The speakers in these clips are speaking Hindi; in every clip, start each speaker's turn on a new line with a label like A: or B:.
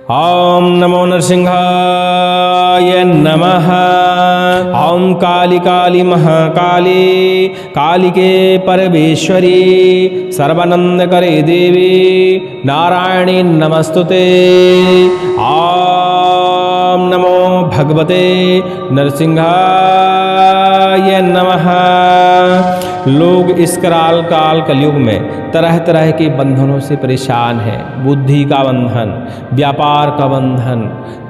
A: ओम नमो नरसिंहाय नमः। ओम काली काली महाकाली कालिके परमेश्वरी सर्वानंद करे देवी नारायणी नमस्तुते। ओम नमो भगवते नरसिंहाय नमः। लोग इस कराल काल कलयुग में तरह तरह के बंधनों से परेशान हैं। बुद्धि का बंधन, व्यापार का बंधन,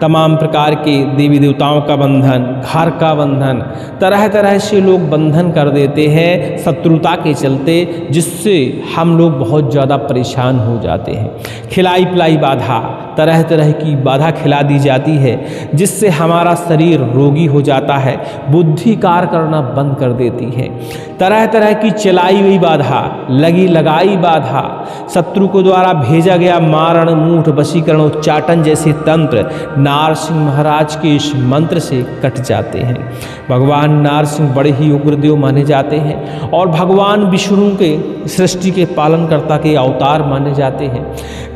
A: तमाम प्रकार के देवी देवताओं का बंधन, घर का बंधन, तरह तरह से लोग बंधन कर देते हैं शत्रुता के चलते, जिससे हम लोग बहुत ज़्यादा परेशान हो जाते हैं। खिलाई पिलाई बाधा, तरह तरह की बाधा खिला दी जाती है, जिससे हमारा शरीर रोगी हो जाता है, बुद्धि कार्य करना बंद कर देती है। तरह तरह की चलाई हुई बाधा, लगी लगाई बाधा, शत्रु को द्वारा भेजा गया मारण, मूठ, वशीकरण, उच्चाटन जैसे तंत्र नारसिंह महाराज के इस मंत्र से कट जाते हैं। भगवान नारसिंह बड़े ही उग्रदेव माने जाते हैं और भगवान विष्णु के सृष्टि के पालनकर्ता के अवतार माने जाते हैं।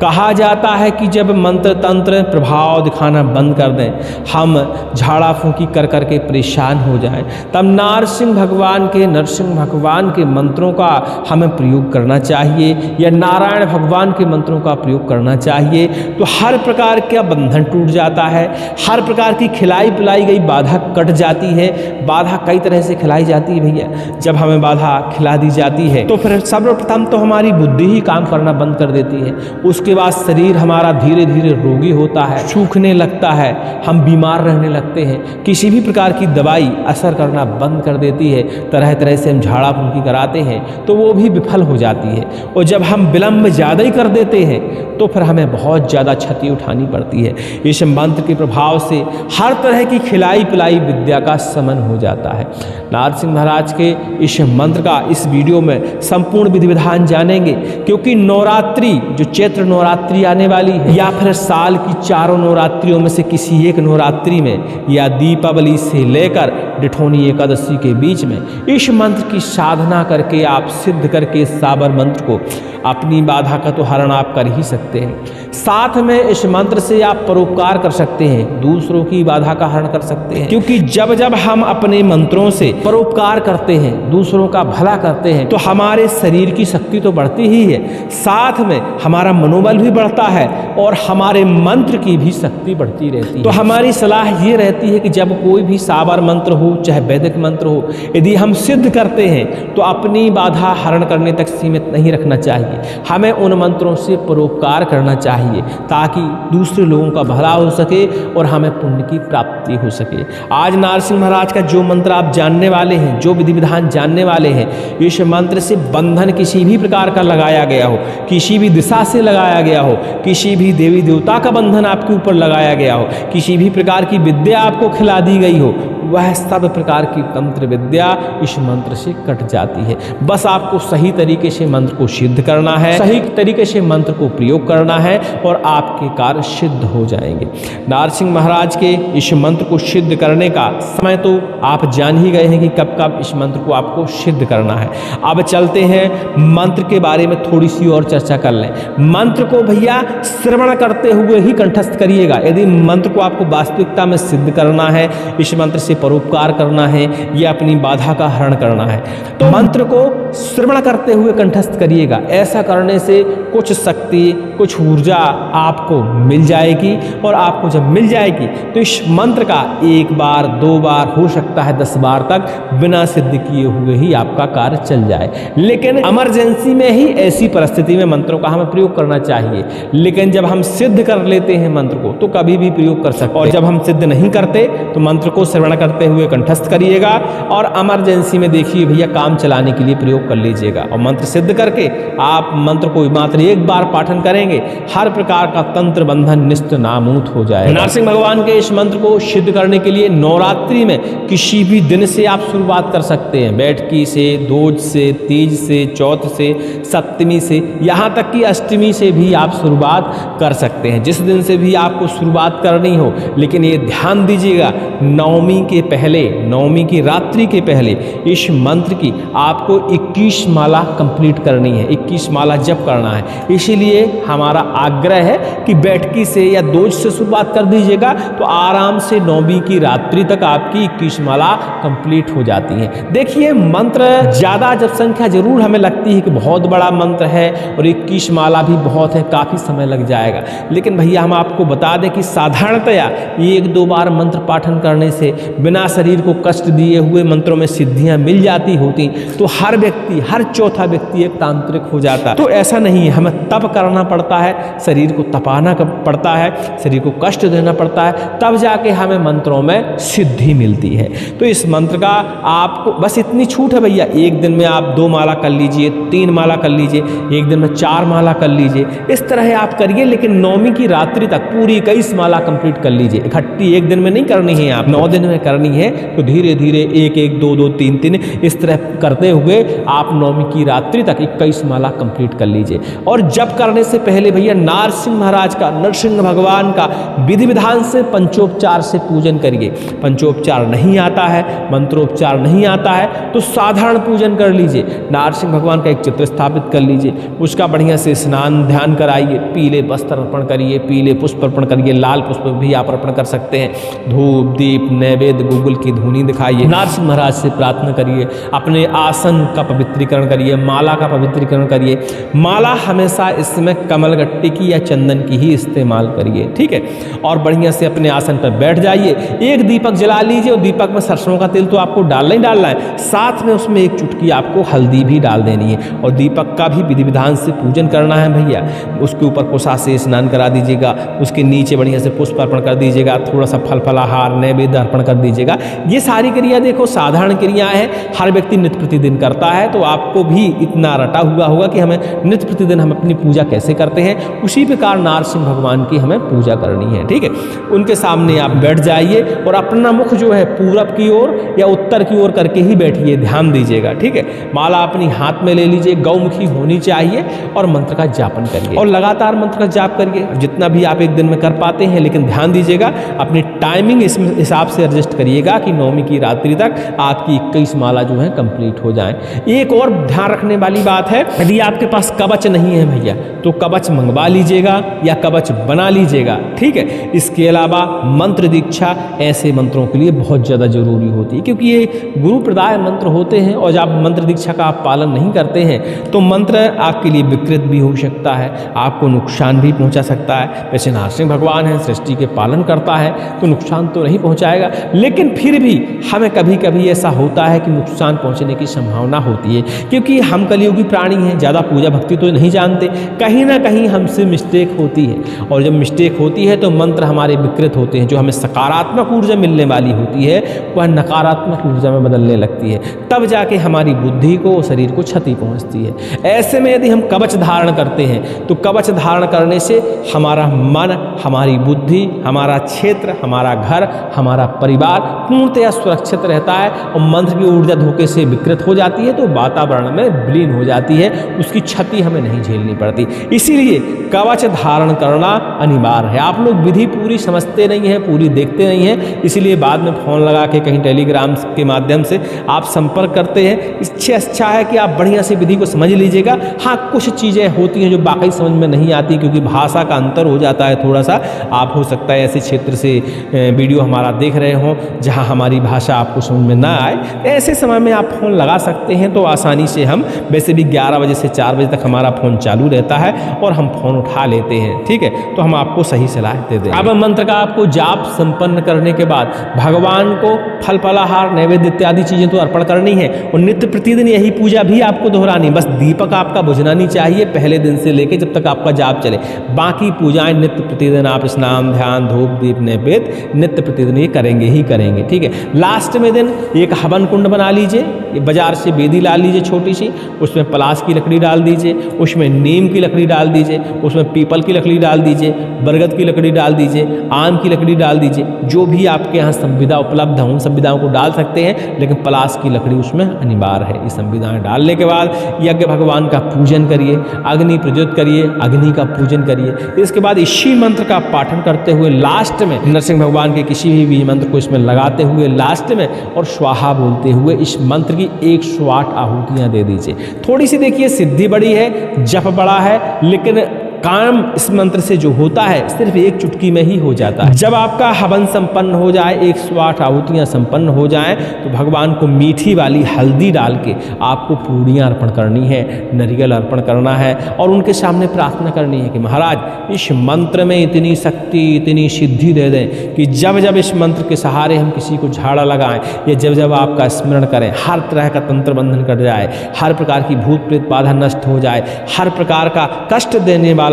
A: कहा जाता है कि जब मंत्र तंत्र प्रभाव दिखाना बंद कर दें, हम झाड़ा फूंकी कर कर के परेशान हो जाएं, तब नारसिंह भगवान के, नरसिंह भगवान के मंत्रों का हमें प्रयोग करना चाहिए या नारायण भगवान के मंत्रों का प्रयोग करना चाहिए। तो हर प्रकार का बंधन टूट जाता है, हर प्रकार की खिलाई पिलाई गई बाधा कट जाती है। बाधा कई तरह से खिलाई जाती है भैया। जब हमें बाधा खिला दी जाती है तो फिर सर्वप्रथम तो हमारी बुद्धि ही काम करना बंद कर देती है। उसके बाद शरीर हमारा धीरे धीरे रोगी होता है, सूखने लगता है, हम बीमार रहने लगते हैं। किसी भी प्रकार की दवाई असर करना बंद कर देती है। तरह तरह से हम झाड़ा फूंकी कराते हैं तो वो भी विफल हो जाती है। और जब हम विलंब ज़्यादा ही कर देते हैं तो फिर हमें बहुत ज़्यादा क्षति उठानी पड़ती है। इस मंत्र के प्रभाव से हर तरह की खिलाई पिलाई विद्या का समन हो जाता है। नारसिंह महाराज के इस मंत्र का इस वीडियो में संपूर्ण विधि विधान जानेंगे, क्योंकि नवरात्रि जो चैत्र नवरात्रि आने वाली है, या फिर साल की चारों नवरात्रियों में से किसी एक नवरात्रि में, या दीपावली से लेकर डिठौनी एकादशी के बीच में इस मंत्र की साधना करके आप सिद्ध करके साबर मंत्र को अपनी बाधा का तो हरण आप कर ही सकते हैं। साथ में इस मंत्र से आप परोपकार कर सकते हैं, दूसरों की बाधा का हरण कर सकते हैं। क्योंकि जब जब हम अपने मंत्रों से परोपकार करते हैं, दूसरों का भला करते हैं, तो हमारे शरीर की शक्ति तो बढ़ती ही है, साथ में हमारा मनोबल भी बढ़ता है और हमारे मंत्र की भी शक्ति बढ़ती रहती है। तो हमारी सलाह ये रहती है कि जब कोई भी साबर मंत्र हो, चाहे वैदिक मंत्र हो, यदि हम सिद्ध करते हैं तो अपनी बाधा हरण करने तक सीमित नहीं रखना चाहिए। हमें उन मंत्रों से परोपकार करना चाहिए ताकि दूसरे लोगों का भला हो सके और हमें पुण्य की प्राप्ति हो सके। आज नारसिंह महाराज का जो मंत्र आप जानने वाले हैं, जो विधि विधान जानने वाले हैं, इस मंत्र से बंधन किसी भी प्रकार का लगाया गया हो, किसी भी दिशा से लगाया गया हो, किसी भी देवी देवता का बंधन आपके ऊपर लगाया गया हो, किसी भी प्रकार की विद्या आपको खिला दी गई हो, वह सब प्रकार की तंत्र विद्या इस मंत्र से कट जाती है। बस आपको सही तरीके से मंत्र को सिद्ध करना है, सही तरीके से मंत्र को प्रयोग करना है और आपके कार्य सिद्ध हो जाएंगे। नारसिंह महाराज के इस मंत्र को सिद्ध करने का समय तो आप जान ही गए हैं कि कब कब इस मंत्र को आपको सिद्ध करना है। अब चलते हैं मंत्र के बारे में थोड़ी सी और चर्चा कर लें। मंत्र को भैया श्रवण करते हुए ही कंठस्थ करिएगा। यदि मंत्र को आपको वास्तविकता में सिद्ध करना है, इस मंत्र से परोपकार करना है या अपनी बाधा का हरण करना है, तो मंत्र को श्रवण करते हुए कंठस्थ करिएगा। ऐसा करने से कुछ शक्ति, कुछ ऊर्जा आपको मिल जाएगी और आपको जब मिल जाएगी तो इस मंत्र का एक बार, दो बार, हो सकता है 10 बार तक बिना सिद्ध किए हुए ही आपका कार्य चल जाए। लेकिन इमरजेंसी में ही ऐसी परिस्थिति में मंत्रों का हमें प्रयोग करना चाहिए। लेकिन जब हम सिद्ध कर लेते हैं मंत्र को तो कभी भी प्रयोग कर सकते हैं। और जब हम सिद्ध नहीं करते तो मंत्र को श्रवण करते हुए कंठस्थ करिएगा और इमरजेंसी में देखिए भैया काम चलाने के लिए प्रयोग कर लीजिएगा। और मंत्र सिद्ध करके आप मंत्र को मात्र एक बार पाठन करेंगे, हर प्रकार का तंत्र बंधन निस्त नामूत हो जाएगा। नरसिंह भगवान के इस मंत्र को सिद्ध करने के लिए नवरात्रि में किसी भी दिन से आप शुरुआत कर सकते हैं। बैठकी से, दोज से, तीज से, चौथ से, सप्तमी से, यहाँ तक कि अष्टमी से भी आप शुरुआत कर सकते हैं। जिस दिन से भी आपको शुरुआत करनी हो, लेकिन ये ध्यान दीजिएगा नवमी के पहले नवमी की रात्रि के पहले इस मंत्र की आपको 21 माला कंप्लीट करनी है, 21 माला जप करना है। इसीलिए हमारा आग्रह है कि बैठकी से या दोज से शुरुआत कर दीजिएगा तो आराम से नवमी की रात्रि तक आपकी 21 माला कंप्लीट हो जाती है। देखिए मंत्र ज़्यादा जब संख्या जरूर हमें लगती है कि बहुत बड़ा मंत्र है और 21 माला भी बहुत है, काफ़ी समय लग जाएगा, लेकिन भैया हम आपको बता दें कि साधारणतया 1-2 बार मंत्र पाठन करने से बिना शरीर को कष्ट दिए हुए मंत्रों में सिद्धियां मिल जाती होती तो हर व्यक्ति, हर चौथा व्यक्ति एक तांत्रिक हो जाता। तो ऐसा नहीं है, हमें तप करना पड़ता है, शरीर को तपाना पड़ता है, शरीर को कष्ट देना पड़ता है, तब जाके हमें मंत्रों में सिद्धि मिलती है। तो इस मंत्र का आपको बस इतनी छूट है भैया, एक दिन में आप 2 माला कर लीजिए, 3 माला कर लीजिए, एक दिन में 4 माला कर लीजिए, इस तरह आप करिए, लेकिन नवमी की रात्रि तक पूरी 21 माला कंप्लीट कर लीजिए। इकट्ठी एक दिन में नहीं करनी है, आप 9 दिन में करनी है, तो धीरे धीरे 1-1, 2-2, 3-3 इस तरह करते हुए आप नवमी की रात्रि तक 21 माला कंप्लीट कर लीजिए। और जप करने से पहले भैया नरसिंह महाराज का, नरसिंह भगवान का विधि विधान से पंचोपचार से पूजन करिए। पंचोपचार नहीं आता है, मंत्रोपचार नहीं आता है तो साधारण पूजन कर लीजिए। नरसिंह भगवान का एक चित्र स्थापित कर लीजिए, उसका बढ़िया से स्नान ध्यान कराइए, पीले वस्त्र अर्पण करिए, पीले पुष्प अर्पण करिए, लाल पुष्प भी आप अर्पण कर सकते हैं, धूप दीप नैवेद्य गूगल की धुनी दिखाइए, नरसिंह महाराज से प्रार्थना करिए, अपने आसन का पवित्रीकरण करिए, माला का पवित्रीकरण करिए। माला हमेशा इसमें कमलगट्टे की या चंदन की ही इस्तेमाल करिए, ठीक है। और बढ़िया से अपने आसन पर बैठ जाइए, एक दीपक जला लीजिए और दीपक में सरसों का तेल तो आपको डालना ही डालना है, साथ में उसमें एक चुटकी आपको हल्दी भी डाल देनी है और दीपक का भी विधि विधान से पूजन करना है भैया। उसके ऊपर कुशा से स्नान करा दीजिएगा, उसके नीचे बढ़िया से पुष्प अर्पण कर दीजिएगा, थोड़ा सा फल फलाहार नैवेद्य अर्पण कर दीजिएगा। ये सारी क्रिया देखो साधारण क्रिया है, हर व्यक्ति नित्य प्रतिदिन करता है, तो आपको भी इतना रटा हुआ होगा कि हमें नित्य प्रतिदिन हम अपनी पूजा कैसे करते हैं, उसी प्रकार नरसिंह भगवान की हमें पूजा करनी है, ठीक है। उनके सामने आप बैठ जाइए और अपना मुख जो है पूरब की ओर या उत्तर की ओर करके ही बैठिए, ध्यान दीजिएगा, ठीक है। माला अपनी हाथ में ले लीजिए, गौमुखी होनी चाहिए और मंत्र का जापन करिए और लगातार मंत्र का जाप करिए, जितना भी आप एक दिन में कर पाते हैं, लेकिन ध्यान दीजिएगा अपनी टाइमिंग इस हिसाब से एडजस्ट करिएगा कि नवमी की रात्रि तक आपकी 21 माला जो है कंप्लीट हो जाए। एक और ध्यान रखने वाली बात है, यदि आपके पास कवच नहीं है भैया तो कवच मंगवा लीजिएगा या कवच बना लीजिएगा, ठीक है। इसके अलावा मंत्र दीक्षा ऐसे मंत्रों के लिए बहुत ज़्यादा जरूरी होती है, क्योंकि ये गुरु प्रदाय मंत्र होते हैं और जब मंत्र दीक्षा का आप पालन नहीं करते हैं तो मंत्र आपके लिए विकृत भी हो सकता है, आपको नुकसान भी पहुंचा सकता है। वैसे नरसिंह भगवान है, सृष्टि के पालन करता है तो नुकसान तो नहीं पहुंचाएगा, लेकिन फिर भी हमें कभी कभी ऐसा होता है कि नुकसान पहुंचने की संभावना होती है, क्योंकि हम कलियुगी प्राणी हैं, ज़्यादा पूजा भक्ति तो नहीं जानते, कहीं ना कहीं हमसे मिस्टेक होती है और जब मिस्टेक होती है तो मंत्र हमारे विकृत होते हैं। जो हमें सकारात्मक ऊर्जा मिलने वाली होती है वह नकारात्मक ऊर्जा में बदलने लगती है, तब जाके हमारी बुद्धि को, शरीर को क्षति पहुंचती है। ऐसे में यदि हम कवच धारण करते हैं तो कवच धारण करने से हमारा मन, हमारी बुद्धि, हमारा क्षेत्र, हमारा घर, हमारा परिवार पूर्णतया सुरक्षित रहता है और मंत्र की ऊर्जा धोखे से विकृत हो जाती है तो वातावरण में विलीन हो जाती है, उसकी क्षति हमें नहीं झेलनी पड़ती। इसीलिए कवच धारण करना अनिवार्य है। आप लोग विधि पूरी समझते नहीं हैं, पूरी देखते नहीं हैं, इसीलिए बाद में फ़ोन लगा के कहीं टेलीग्राम के माध्यम से आप संपर्क करते हैं। इससे अच्छा है कि आप बढ़िया से विधि को समझ लीजिएगा। हाँ, कुछ चीज़ें होती हैं जो वाकई समझ में नहीं आती, क्योंकि भाषा का अंतर हो जाता है थोड़ा सा। आप हो सकता है ऐसे क्षेत्र से वीडियो हमारा देख रहे हों जहाँ हमारी भाषा आपको समझ में ना आए, ऐसे समय में आप फ़ोन लगा सकते हैं तो आसानी से हम, वैसे भी 11 बजे से 4 बजे तक हमारा फ़ोन चालू रहता है और हम फ़ोन उठा लेते हैं, ठीक है, तो हम आपको सही सलाह दे दें। अब मंत्र का आपको जाप संपन्न करने के बाद भगवान को फल फलाहार नैवेद्य इत्यादि चीज़ें तो अर्पण करनी है और नित्य प्रतिदिन यही पूजा भी आपको दोहरानी, बस दीपक आपका बुझना नहीं चाहिए पहले दिन से लेके जब तक आपका जाप चले। बाकी पूजाएं नित्य प्रतिदिन आप स्नान ध्यान धूप दीप नैवेद्य नित्य प्रतिदिन ये करेंगे ही करेंगे, ठीक है। लास्ट में दिन एक हवन कुंड बना लीजिए, बाजार से बेदी ला लीजिए छोटी सी, उसमें पलाश की लकड़ी डाल दीजिए, उसमें नीम की लकड़ी डाल दीजिए, उसमें पीपल की लकड़ी डाल दीजिए, बरगद की लकड़ी डाल दीजिए, आम की लकड़ी डाल दीजिए, जो भी आपके यहाँ संविधा उपलब्ध है उन संविधाओं को डाल सकते हैं, लेकिन पलाश की लकड़ी उसमें अनिवार्य है। ये संविधाएं डालने के बाद यज्ञ भगवान का पूजन करिए, अग्नि प्रज्वलित करिए, अग्नि का पूजन करिए। इसके बाद इसी मंत्र का पाठन करते हुए लास्ट में नरसिंह भगवान के किसी भी बीज मंत्र को इसमें लगाते हुए हुए लास्ट में और स्वाहा बोलते हुए इस मंत्र की 108 आहुतियाँ दे दीजिए। थोड़ी सी देखिए सिद्धि बड़ी है, जप बड़ा है, लेकिन काम इस मंत्र से जो होता है सिर्फ एक चुटकी में ही हो जाता है। जब आपका हवन संपन्न हो जाए, 108 आहुतियाँ संपन्न हो जाएं, तो भगवान को मीठी वाली हल्दी डाल के आपको पूड़ियाँ अर्पण करनी है, नारियल अर्पण करना है और उनके सामने प्रार्थना करनी है कि महाराज इस मंत्र में इतनी शक्ति, इतनी सिद्धि दे दें कि जब जब इस मंत्र के सहारे हम किसी को झाड़ा लगाएं या जब जब आपका स्मरण करें, हर तरह का तंत्र बंधन कर जाए, हर प्रकार की भूत प्रेत बाधा नष्ट हो जाए, हर प्रकार का कष्ट देने वाला,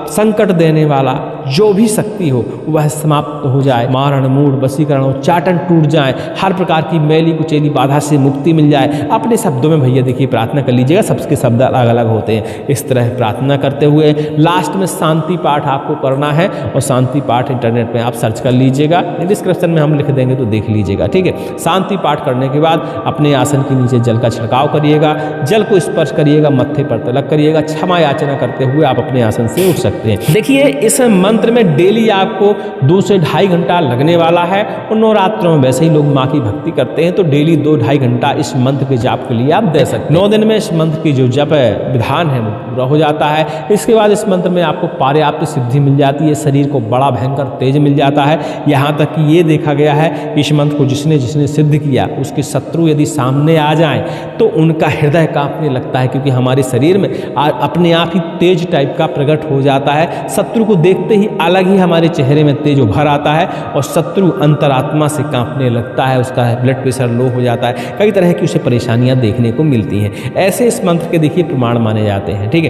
A: संकट देने वाला जो भी शक्ति हो वह समाप्त हो जाए, मारण मूढ़ वशीकरण उच्चाटन टूट जाए, हर प्रकार की मैली कुचैली बाधा से मुक्ति मिल जाए। अपने शब्दों में भैया देखिए प्रार्थना कर लीजिएगा, सबके शब्द अलग अलग होते हैं। इस तरह प्रार्थना करते हुए लास्ट में शांति पाठ आपको करना है और शांति पाठ इंटरनेट में आप सर्च कर लीजिएगा, डिस्क्रिप्शन में हम लिख देंगे तो देख लीजिएगा, ठीक है। शांति पाठ करने के बाद अपने आसन के नीचे जल का छिड़काव करिएगा, जल को स्पर्श करिएगा, मत्थे पर तिलक करिएगा, क्षमा याचना करते हुए आप अपने आसन से उठ सकते हैं। देखिए इस मंत्र में डेली आपको 2 से 2.5 घंटा लगने वाला है और नवरात्रों में वैसे ही लोग माँ की भक्ति करते हैं तो डेली 2-2.5 घंटा इस मंत्र के जाप के लिए आप दे सकते हैं। 9 दिन में इस मंत्र की जो जप विधान है वो पूरा हो जाता है। इसके बाद इस मंत्र में आपको पर्याप्त सिद्धि मिल जाती है, शरीर को बड़ा भयंकर तेज मिल जाता है। यहाँ तक कि ये देखा गया है कि इस मंत्र को जिसने जिसने सिद्ध किया उसके शत्रु यदि सामने आ जाएं तो उनका हृदय कांपने लगता है, क्योंकि हमारे शरीर में अपने आप ही तेज टाइप का प्रकट हो जाता है। शत्रु को देखते ही अलग ही हमारे चेहरे में तेज उभर आता है और शत्रु अंतरात्मा से कांपने लगता है, उसका ब्लड प्रेशर लो हो जाता है, कई तरह की उसे परेशानियां देखने को मिलती हैं। ऐसे इस मंत्र के देखिए प्रमाण माने जाते हैं, ठीक है।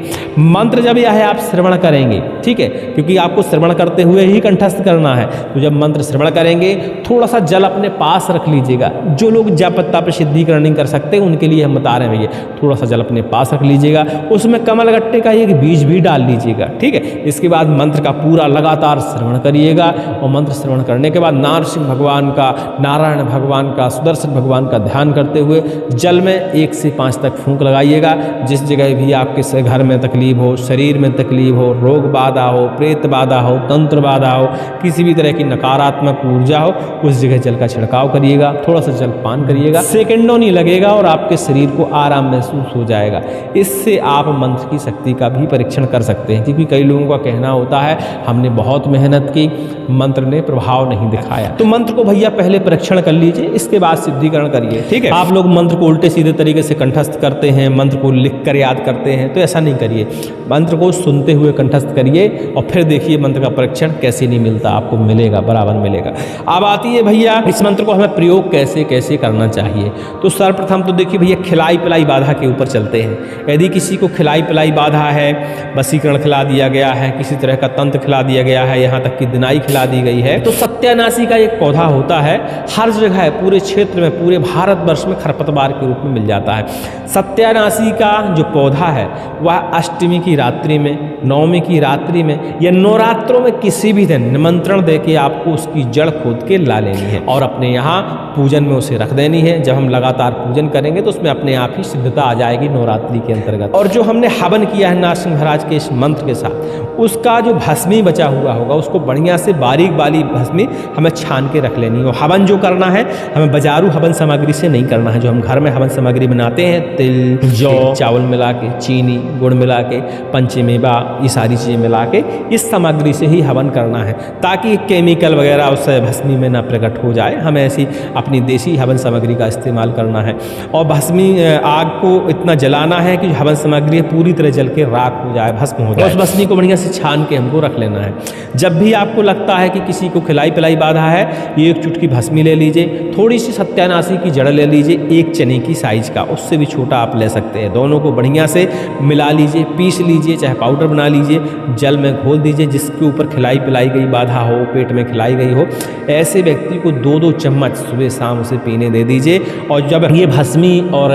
A: मंत्र जब यह है आप श्रवण करेंगे, ठीक है, क्योंकि आपको श्रवण करते हुए ही कंठस्थ करना है, तो जब मंत्र श्रवण करेंगे थोड़ा सा जल अपने पास रख लीजिएगा। जो लोग जप तप सिद्धीकरण नहीं कर सकते उनके लिए हम बता रहे हैं भैया, थोड़ा सा जल अपने पास रख लीजिएगा, उसमें कमल गट्टे का एक बीज भी डाल लीजिएगा, ठीक है। इसके बाद मंत्र का पूरा लगातार श्रवण करिएगा और मंत्र श्रवण करने के बाद नरसिंह भगवान का, नारायण भगवान का, सुदर्शन भगवान का ध्यान करते हुए जल में 1 से 5 तक फूंक लगाइएगा। जिस जगह भी आपके घर में तकलीफ हो, शरीर में तकलीफ हो, रोग बाधा हो, प्रेत बाधा हो, तंत्र बाधा हो, किसी भी तरह की नकारात्मक ऊर्जा हो, उस जगह जल का छिड़काव करिएगा, थोड़ा सा जल पान करिएगा, सेकंडों नहीं लगेगा और आपके शरीर को आराम महसूस हो जाएगा। इससे आप मंत्र की शक्ति का भी परीक्षण कर सकते हैं, क्योंकि कई लोगों का कहना होता है हमने बहुत मेहनत की, मंत्र ने प्रभाव नहीं दिखाया। तो मंत्र को भैया पहले परीक्षण कर लीजिए, इसके बाद सिद्धीकरण करिए, ठीक है। आप लोग मंत्र को उल्टे सीधे तरीके से कंठस्थ करते हैं, मंत्र को लिख कर याद करते हैं, तो ऐसा नहीं करिए। मंत्र को सुनते हुए कंठस्थ करिए और फिर देखिए मंत्र का परीक्षण कैसे नहीं मिलता, आपको मिलेगा, बराबर मिलेगा। अब आती है भैया इस मंत्र को हमें प्रयोग कैसे कैसे करना चाहिए। तो सर्वप्रथम तो देखिए भैया खिलाई पिलाई बाधा के ऊपर चलते हैं। यदि किसी को खिलाई पिलाई बाधा है, वशीकरण खिला दिया गया है, किसी तरह का तंत्र खिला दिया गया है, यहाँ तक कि दिनाई खिला दी गई है, तो सत्यानाशी का एक पौधा होता है, हर जगह पूरे क्षेत्र में, पूरे भारतवर्ष में खरपतवार के रूप में मिल जाता है। सत्यानाशी का जो पौधा है वह अष्टमी की रात्रि में, नवमी की रात्रि में या नवरात्रों में किसी भी दिन निमंत्रण देके आपको उसकी जड़ खोद के ला लेनी है और अपने यहाँ पूजन में उसे रख देनी है। जब हम लगातार पूजन करेंगे तो उसमें अपने आप ही सिद्धता आ जाएगी नवरात्रि के अंतर्गत। और जो हमने हवन किया है नरसिंह महाराज के इस मंत्र के साथ, उसका जो भस्मी बचा हुआ होगा उसको बढ़िया से बारीक वाली भस्मी हमें छान के रख लेनी है। हवन जो करना है हमें बाजारू हवन सामग्री से नहीं करना है। जो हम घर में हवन सामग्री बनाते हैं, तिल, जौ, चावल मिला के, चीनी, गुड़ मिला के, पंचमेवा, ये सारी चीज़ें मिला के इस सामग्री से ही हवन करना है, ताकि केमिकल वगैरह उस भस्मी में ना प्रकट हो जाए। हमें ऐसी अपनी देसी हवन सामग्री का इस्तेमाल करना है और भस्मी आग को इतना जलाना है कि हवन सामग्री पूरी तरह जल के राख हो जाए, भस्म हो जाए। उस भस्मी को बढ़िया से छान के हमको रख लेना है। जब भी आपको लगता है कि किसी को खिलाई पिलाई बाधा है, 1 चुटकी भस्मी ले लीजिए, थोड़ी सी सत्यानाशी की जड़ ले लीजिए, 1 चने की साइज का, उससे भी छोटा आप ले सकते हैं। दोनों को बढ़िया से मिला लीजिए, पीस लीजिए, चाहे पाउडर बना लीजिए, जल में घोल दीजिए। जिसके ऊपर खिलाई पिलाई गई बाधा हो, पेट में खिलाई गई हो, ऐसे व्यक्ति को 2-2 चम्मच सुबह शाम उसे पीने दे दीजिए। और जब ये भस्मी और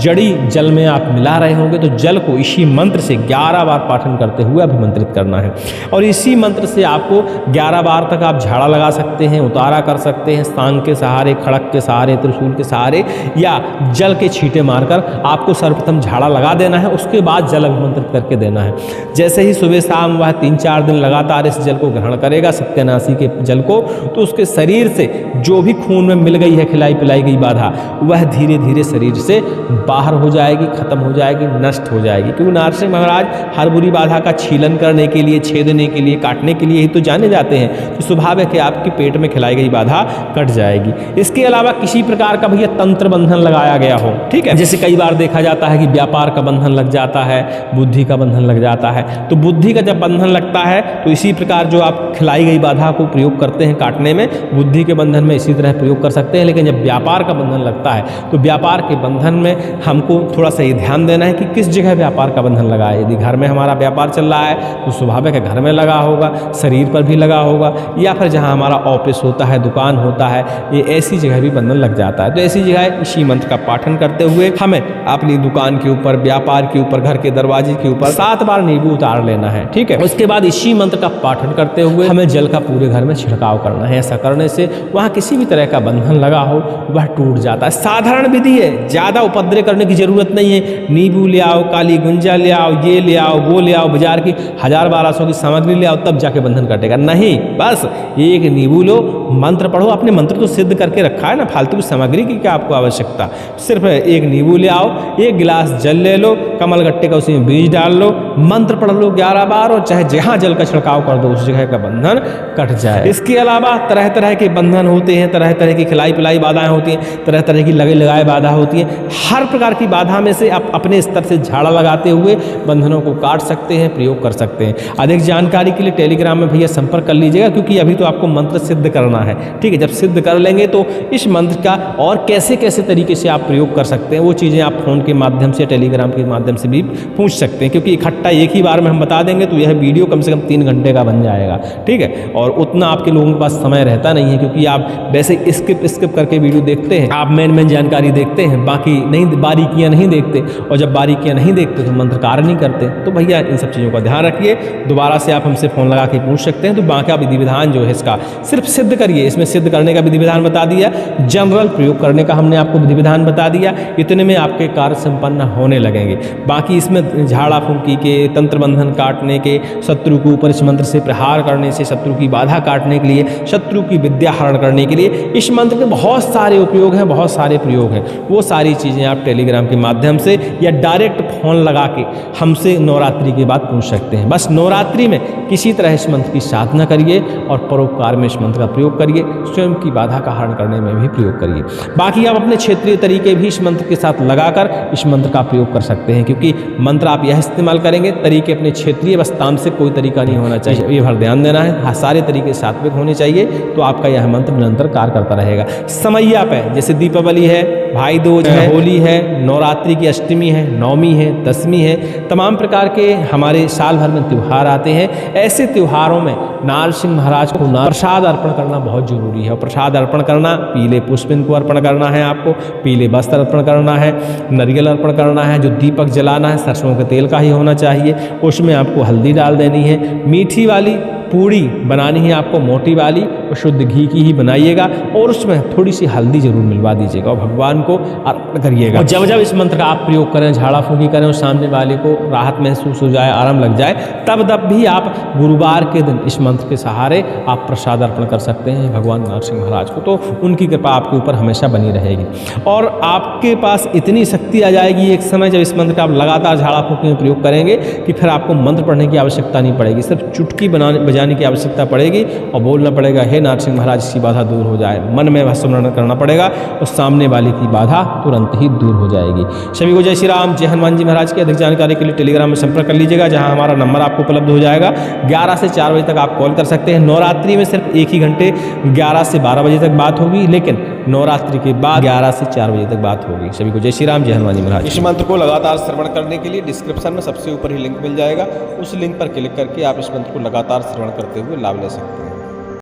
A: जड़ी जल में आप मिला रहे होंगे तो जल को इसी मंत्र से 11 बार पाठन करते हुए अभिमंत्रित करना है और इसी इसी मंत्र से आपको 11 बार तक आप झाड़ा लगा सकते हैं, उतारा कर सकते हैं, सांग के सहारे, खड़क के सहारे, त्रिशूल के सहारे, या जल के छींटे मारकर आपको सर्वप्रथम झाड़ा लगा देना है। उसके बाद जल अभिमंत्रित करके देना है। जैसे ही सुबह शाम वह 3-4 दिन लगातार इस जल को ग्रहण करेगा, सत्यानाशी के जल को, तो उसके शरीर से जो भी खून में मिल गई है खिलाई पिलाई गई बाधा, वह धीरे धीरे शरीर से बाहर हो जाएगी, खत्म हो जाएगी, नष्ट हो जाएगी। क्योंकि नरसिंह महाराज हर बुरी बाधा का छीलन करने के लिए, छेदने के लिए, काटने के लिए ही तो जाने जाते हैं। तो स्वाभाविक है कि आपके पेट में खिलाई गई बाधा कट जाएगी। इसके अलावा किसी प्रकार का भैया तंत्र बंधन लगाया गया हो, ठीक है, जैसे कई बार देखा जाता है कि व्यापार का बंधन लग जाता है, बुद्धि का बंधन लग जाता है। तो बुद्धि का जब बंधन लगता है तो इसी प्रकार जो आप खिलाई गई बाधा को प्रयोग करते हैं काटने में, बुद्धि के बंधन में इसी तरह प्रयोग कर सकते हैं। लेकिन जब व्यापार का बंधन लगता है तो व्यापार के बंधन में हमको थोड़ा सा ये ध्यान देना है कि किस जगह व्यापार का बंधन लगा है। यदि घर में हमारा व्यापार चल रहा है तो स्वाभाविक है घर में लगा होगा, शरीर पर भी लगा होगा, या फिर जहाँ हमारा ऑफिस होता है, दुकान होता है, ये ऐसी जगह भी बंधन लग जाता है। तो ऐसी जगह इसी मंत्र का पाठन करते हुए हमें अपनी दुकान के ऊपर, व्यापार के ऊपर, घर के दरवाजे के ऊपर 7 बार नींबू उतार लेना है, ठीक है। उसके बाद इसी मंत्र का पाठन करते हुए हमें जल का पूरे घर में छिड़काव करना है। ऐसा करने से वहाँ किसी भी तरह का बंधन लगा हो वह टूट जाता है। साधारण विधि है, ज़्यादा उपद्रव करने की जरूरत नहीं है। नींबू ले आओ, काली गुंजा ले आओ, ये ले आओ, वो ले आओ, बाजार की 1000-1200 की सामग्री ले आओ, तब जाके बंधन कटेगा नहीं। बस एक नींबू लो, मंत्र पढ़ो, अपने मंत्र तो सिद्ध करके रखा है ना, फालतू की सामग्री की क्या आपको आवश्यकता। सिर्फ एक नींबू ले आओ, 1 गिलास जल ले लो, कमल गट्टे का उसी में बीज डाल लो, मंत्र पढ़ लो 11 बार, और चाहे जहाँ जल का छिड़काव कर दो उस जगह का बंधन कट जाए। इसके अलावा तरह तरह के बंधन होते हैं, तरह तरह की खिलाई पिलाई बाधाएं होती हैं, तरह तरह की लगे लगाए बाधा होती है। हर प्रकार की बाधा में से आप अपने स्तर से झाड़ा लगाते हुए बंधनों को काट सकते हैं, प्रयोग कर सकते हैं। अधिक जानकारी के लिए टेलीग्राम में भैया संपर्क कर लीजिएगा, क्योंकि अभी तो आपको मंत्र सिद्ध करना है, ठीक है। जब सिद्ध कर लेंगे तो इस मंत्र का और कैसे कैसे तरीके से आप प्रयोग कर सकते हैं वो चीज़ें आप फोन के माध्यम से, टेलीग्राम के माध्यम से भी पूछ सकते हैं। क्योंकि इकट्ठा एक ही बार में हम बता देंगे तो यह वीडियो कम से कम 3 घंटे का बन जाएगा, ठीक है। और उतना आपके लोगों के पास समय रहता नहीं है, क्योंकि आप वैसे स्किप करके वीडियो देखते हैं, आप मेन जानकारी देखते हैं, बाकी नहीं, बारीकियां नहीं देखते। और जब बारीकियां नहीं देखते तो मंत्र कार्य नहीं करते। तो भैया इन सब चीज़ों का ध्यान रखिए। दोबारा से आप हमसे फ़ोन लगा के पूछ सकते हैं। तो बाकी विधि विधान जो है इसका सिर्फ सिद्ध करिए, इसमें सिद्ध करने का विधि विधान बता दिया, जनरल प्रयोग करने का हमने आपको विधि विधान बता दिया। इतने में आपके कार्य संपन्न होने लगेंगे। बाकी इसमें झाड़ा फूंकी के, तंत्र बंधन काटने के, शत्रु के ऊपर इस मंत्र से प्रहार करने से, शत्रु की बाधा काटने के लिए, शत्रु की विद्या हरण करने के लिए इस मंत्र के बहुत सारे उपयोग हैं, बहुत सारे प्रयोग हैं। वो सारी चीज़ें आप टेलीग्राम के माध्यम से या डायरेक्ट फ़ोन लगा के हमसे नवरात्रि के बाद पूछ सकते हैं। बस नवरात्रि में किसी तरह इस मंत्र की साधना करिए और परोपकार में इस मंत्र का प्रयोग करिए, स्वयं की बाधा का हरण करने में भी प्रयोग करिए। बाकी आप अपने क्षेत्रीय तरीके भी इस मंत्र के साथ लगाकर इस मंत्र का प्रयोग कर सकते हैं, क्योंकि मंत्र आप यह इस्तेमाल करेंगे, तरीके अपने क्षेत्रीय, बस ताम से कोई तरीका नहीं होना चाहिए, ये भर ध्यान देना है। हाँ, सारे तरीके सात्विक होने चाहिए, तो आपका यह मंत्र निरंतर कार्य करता रहेगा। समैया पे जैसे दीपावली है, भाई दूज है, होली है, नवरात्रि की अष्टमी है, नवमी है, दशमी है, तमाम प्रकार के हमारे साल भर में त्यौहार आते हैं। ऐसे त्योहारों में नरसिंह महाराज को प्रसाद अर्पण करना बहुत जरूरी है। और प्रसाद अर्पण करना, पीले पुष्प इनको अर्पण करना है, आपको पीले वस्त्र अर्पण करना है, नारियल अर्पण करना है, जो दीपक जलाना है सरसों के तेल का ही होना चाहिए, उसमें आपको हल्दी डाल देनी है, मीठी वाली पूड़ी बनानी है आपको, मोटी वाली, और शुद्ध घी की ही बनाइएगा, और उसमें थोड़ी सी हल्दी जरूर मिलवा दीजिएगा और भगवान को अर्पण करिएगा। और जब जब इस मंत्र का आप प्रयोग करें, झाड़ा फूंकी करें और सामने वाले को राहत महसूस हो जाए, आराम लग जाए, तब भी आप गुरुवार के दिन इस मंत्र के सहारे आप प्रसाद अर्पण कर सकते हैं भगवान नरसिंह महाराज को। तो उनकी कृपा आपके ऊपर हमेशा बनी रहेगी और आपके पास इतनी शक्ति आ जाएगी एक समय जब इस मंत्र का आप लगातार झाड़ा फूंकी में प्रयोग करेंगे कि फिर आपको मंत्र पढ़ने की आवश्यकता नहीं पड़ेगी, सिर्फ चुटकी बजाने की आवश्यकता पड़ेगी और बोलना पड़ेगा, हे नरसिंह महाराज इसकी बाधा दूर हो जाए। मन में वह स्मरण करना पड़ेगा और सामने वाले की बाधा तुरंत ही दूर हो जाएगी। सभी को जय श्री राम, जय हनुमान जी महाराज की। अधिक जानकारी के लिए टेलीग्राम में संपर्क कर लीजिएगा, जहां हमारा नंबर आपको उपलब्ध हो जाएगा। 11 से 4 बजे तक आप कॉल कर सकते हैं। नवरात्रि में सिर्फ एक ही घंटे 11 से 12 बजे तक बात होगी, लेकिन नवरात्रि के बाद 11 से 4 बजे तक बात होगी। सभी को जय श्री राम, जय हनुमान जी महाराज। इस मंत्र को लगातार श्रवण करने के लिए डिस्क्रिप्शन में सबसे ऊपर ही लिंक मिल जाएगा, उस लिंक पर क्लिक करके आप इस मंत्र को लगातार श्रवण करते हुए लाभ ले सकते हैं।